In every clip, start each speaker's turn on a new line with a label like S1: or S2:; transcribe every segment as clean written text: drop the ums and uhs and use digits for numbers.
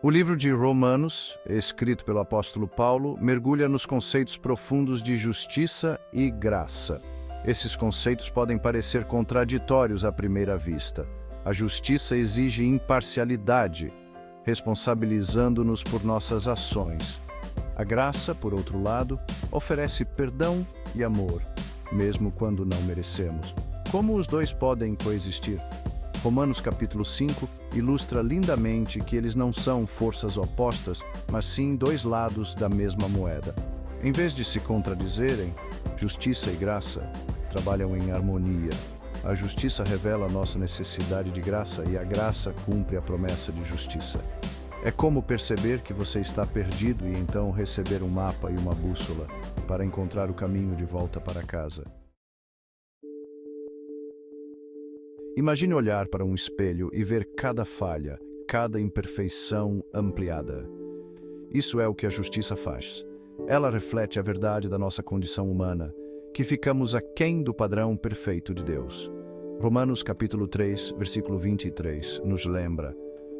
S1: O livro de Romanos, escrito pelo apóstolo Paulo, mergulha nos conceitos profundos de justiça e graça. Esses conceitos podem parecer contraditórios à primeira vista. A justiça exige imparcialidade, responsabilizando-nos por nossas ações. A graça, por outro lado, oferece perdão e amor, mesmo quando não merecemos. Como os dois podem coexistir? Romanos capítulo 5 ilustra lindamente que eles não são forças opostas, mas sim dois lados da mesma moeda. Em vez de se contradizerem, justiça e graça trabalham em harmonia. A justiça revela a nossa necessidade de graça e a graça cumpre a promessa de justiça. É como perceber que você está perdido e então receber um mapa e uma bússola para encontrar o caminho de volta para casa. Imagine olhar para um espelho e ver cada falha, cada imperfeição ampliada. Isso é o que a justiça faz. Ela reflete a verdade da nossa condição humana, que ficamos aquém do padrão perfeito de Deus. Romanos capítulo 3, versículo 23, nos lembra: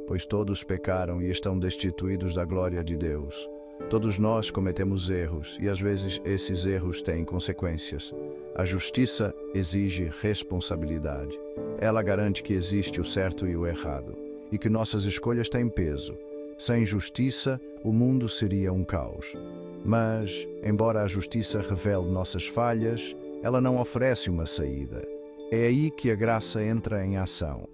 S1: pois todos pecaram e estão destituídos da glória de Deus. Todos nós cometemos erros e às vezes esses erros têm consequências. A justiça exige responsabilidade. Ela garante que existe o certo e o errado, e que nossas escolhas têm peso. Sem justiça, o mundo seria um caos. Mas, embora a justiça revele nossas falhas, ela não oferece uma saída. É aí que a graça entra em ação.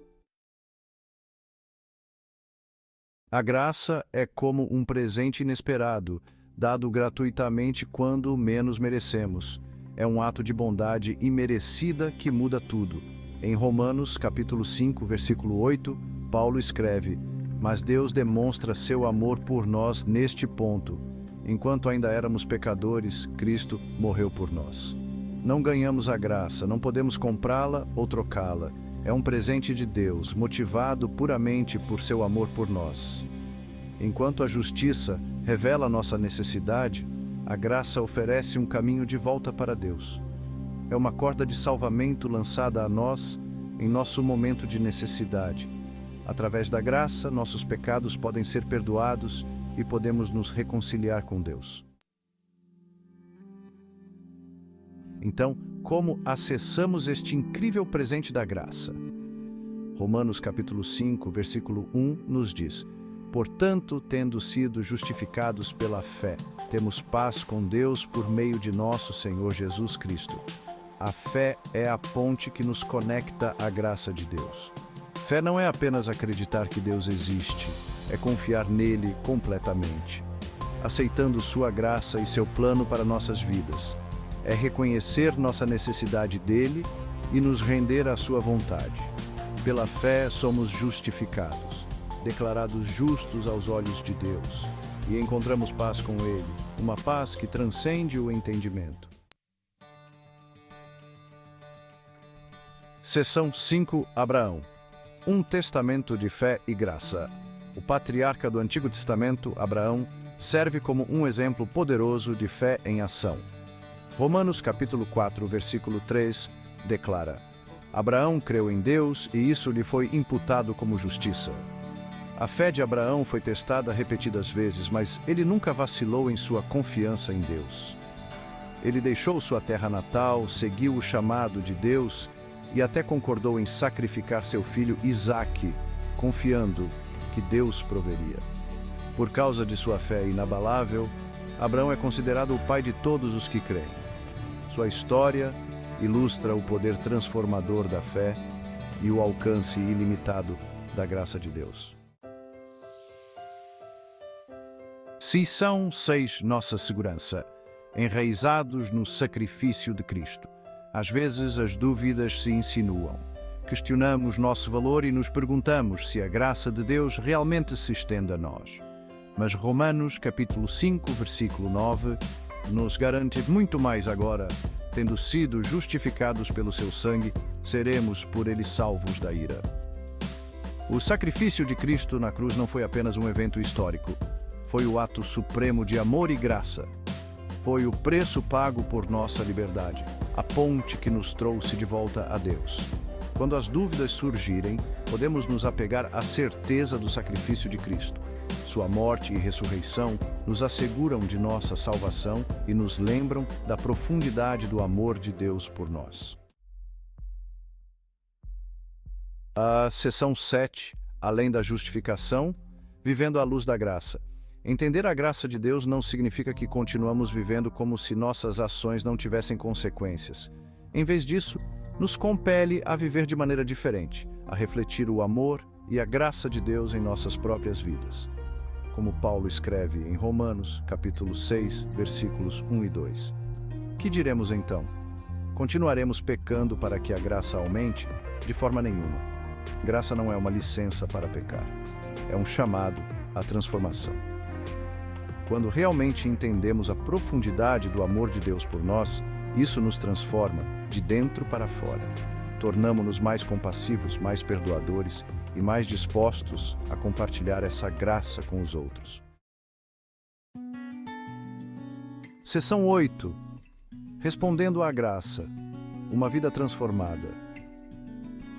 S1: A graça é como um presente inesperado, dado gratuitamente quando menos merecemos. É um ato de bondade imerecida que muda tudo. Em Romanos, capítulo 5, versículo 8, Paulo escreve: mas Deus demonstra seu amor por nós neste ponto. Enquanto ainda éramos pecadores, Cristo morreu por nós. Não ganhamos a graça, não podemos comprá-la ou trocá-la. É um presente de Deus, motivado puramente por seu amor por nós. Enquanto a justiça revela nossa necessidade, a graça oferece um caminho de volta para Deus. É uma corda de salvamento lançada a nós em nosso momento de necessidade. Através da graça, nossos pecados podem ser perdoados e podemos nos reconciliar com Deus. Então, como acessamos este incrível presente da graça? Romanos capítulo 5, versículo 1 nos diz: portanto, tendo sido justificados pela fé, temos paz com Deus por meio de nosso Senhor Jesus Cristo. A fé é a ponte que nos conecta à graça de Deus. Fé não é apenas acreditar que Deus existe, é confiar nele completamente, aceitando sua graça e seu plano para nossas vidas. É reconhecer nossa necessidade dele e nos render à sua vontade. Pela fé somos justificados, declarados justos aos olhos de Deus, e encontramos paz com ele, uma paz que transcende o entendimento. Seção 5. Abraão. Um testamento de fé e graça. O patriarca do Antigo Testamento, Abraão, serve como um exemplo poderoso de fé em ação. Romanos capítulo 4, versículo 3, declara: Abraão creu em Deus e isso lhe foi imputado como justiça. A fé de Abraão foi testada repetidas vezes, mas ele nunca vacilou em sua confiança em Deus. Ele deixou sua terra natal, seguiu o chamado de Deus e até concordou em sacrificar seu filho Isaque, confiando que Deus proveria. Por causa de sua fé inabalável, Abraão é considerado o pai de todos os que creem. Sua história ilustra o poder transformador da fé e o alcance ilimitado da graça de Deus. Seção 6. Nossa segurança. Enraizados no sacrifício de Cristo. Às vezes as dúvidas se insinuam. Questionamos nosso valor e nos perguntamos se a graça de Deus realmente se estende a nós. Mas Romanos capítulo 5, versículo 9, nos garante muito mais agora. Tendo sido justificados pelo seu sangue, seremos por ele salvos da ira. O sacrifício de Cristo na cruz não foi apenas um evento histórico. Foi o ato supremo de amor e graça. Foi o preço pago por nossa liberdade, a ponte que nos trouxe de volta a Deus. Quando as dúvidas surgirem, podemos nos apegar à certeza do sacrifício de Cristo. Sua morte e ressurreição nos asseguram de nossa salvação e nos lembram da profundidade do amor de Deus por nós. A seção 7, além da justificação, vivendo à luz da graça. Entender a graça de Deus não significa que continuamos vivendo como se nossas ações não tivessem consequências. Em vez disso, nos compele a viver de maneira diferente, a refletir o amor e a graça de Deus em nossas próprias vidas. Como Paulo escreve em Romanos, capítulo 6, versículos 1 e 2. Que diremos então? Continuaremos pecando para que a graça aumente? De forma nenhuma. Graça não é uma licença para pecar. É um chamado à transformação. Quando realmente entendemos a profundidade do amor de Deus por nós, isso nos transforma de dentro para fora. Tornamo-nos mais compassivos, mais perdoadores e mais dispostos a compartilhar essa graça com os outros. Seção 8. Respondendo à graça. Uma vida transformada.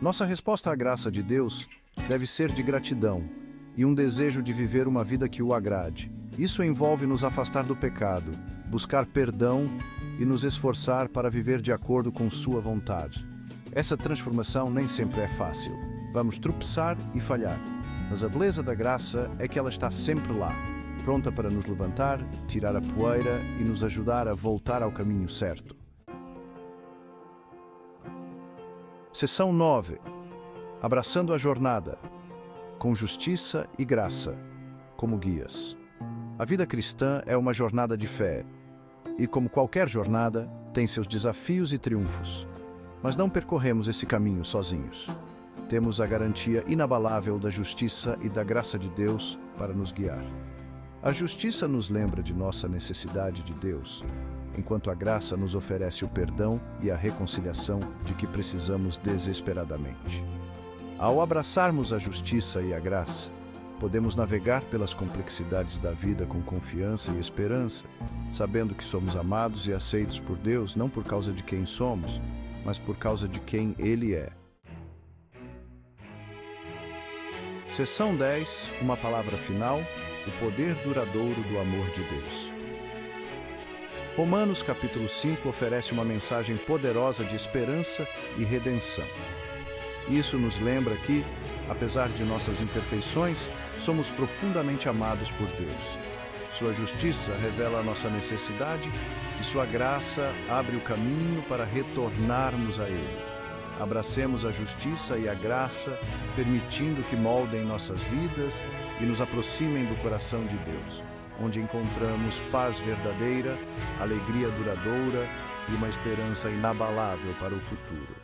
S1: Nossa resposta à graça de Deus deve ser de gratidão e um desejo de viver uma vida que o agrade. Isso envolve nos afastar do pecado, buscar perdão e nos esforçar para viver de acordo com sua vontade. Essa transformação nem sempre é fácil. Vamos tropeçar e falhar, mas a beleza da graça é que ela está sempre lá, pronta para nos levantar, tirar a poeira e nos ajudar a voltar ao caminho certo. Seção 9. Abraçando a jornada, com justiça e graça, como guias. A vida cristã é uma jornada de fé, e como qualquer jornada, tem seus desafios e triunfos. Mas não percorremos esse caminho sozinhos. Temos a garantia inabalável da justiça e da graça de Deus para nos guiar. A justiça nos lembra de nossa necessidade de Deus, enquanto a graça nos oferece o perdão e a reconciliação de que precisamos desesperadamente. Ao abraçarmos a justiça e a graça, podemos navegar pelas complexidades da vida com confiança e esperança, sabendo que somos amados e aceitos por Deus não por causa de quem somos, mas por causa de quem Ele é. Seção 10, uma palavra final, o poder duradouro do amor de Deus. Romanos capítulo 5 oferece uma mensagem poderosa de esperança e redenção. Isso nos lembra que, apesar de nossas imperfeições, somos profundamente amados por Deus. Sua justiça revela a nossa necessidade e sua graça abre o caminho para retornarmos a Ele. Abracemos a justiça e a graça, permitindo que moldem nossas vidas e nos aproximem do coração de Deus, onde encontramos paz verdadeira, alegria duradoura e uma esperança inabalável para o futuro.